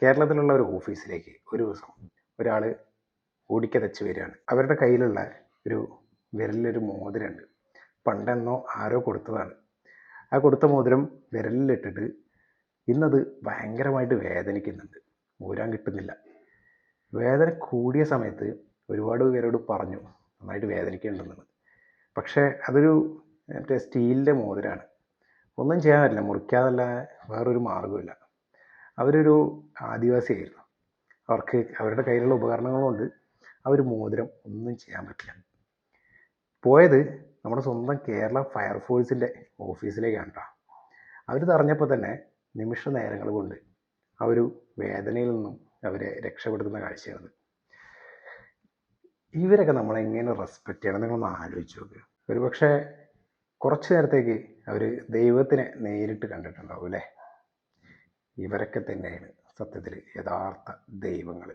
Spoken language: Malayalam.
കേരളത്തിലുള്ള ഒരു ഓഫീസിലേക്ക് ഒരു ദിവസം ഒരാൾ ഓടിക്കതച്ച് വരികയാണ്. അവരുടെ കയ്യിലുള്ള ഒരു വിരലിലൊരു മോതിരമുണ്ട്. പണ്ടെന്നോ ആരോ കൊടുത്തതാണ്. ആ കൊടുത്ത മോതിരം വിരലിലിട്ടിട്ട് ഇന്നത് ഭയങ്കരമായിട്ട് വേദനിക്കുന്നുണ്ട്. ഊരാൻ കിട്ടുന്നില്ല. വേദന കൂടിയ സമയത്ത് ഒരുപാട് പേരോട് പറഞ്ഞു നന്നായിട്ട് വേദനിക്കുന്നുണ്ടെന്ന്. പക്ഷേ അതൊരു മറ്റേ സ്റ്റീലിൻ്റെ മോതിരമാണ്. ഒന്നും ചെയ്യാൻ പറ്റില്ല, മുറിക്കാതല്ല വേറൊരു മാർഗ്ഗമില്ല. അവരൊരു ആദിവാസിയായിരുന്നു. അവർക്ക് അവരുടെ കയ്യിലുള്ള ഉപകരണങ്ങളുണ്ട്. ആ ഒരു മോതിരം ഒന്നും ചെയ്യാൻ പറ്റില്ല. പോയത് നമ്മുടെ സ്വന്തം കേരള ഫയർഫോഴ്സിൻ്റെ ഓഫീസിലേക്കാണ് കേട്ടോ. അവർ തറഞ്ഞപ്പോൾ തന്നെ നിമിഷ നേരങ്ങൾ കൊണ്ട് ആ ഒരു വേദനയിൽ നിന്നും അവരെ രക്ഷപ്പെടുത്തുന്ന കാഴ്ചയാണ്. ഇവരൊക്കെ നമ്മളെങ്ങനെ റെസ്പെക്റ്റ് ചെയ്യണം നിങ്ങളൊന്ന് ആലോചിച്ച് നോക്കുക. ഒരുപക്ഷെ കുറച്ച് നേരത്തേക്ക് അവർ ദൈവത്തിനെ നേരിട്ട് കണ്ടിട്ടുണ്ടാവും അല്ലേ? ഇവരൊക്കെ തന്നെയാണ് സത്യത്തിൽ യഥാർത്ഥ ദൈവങ്ങൾ.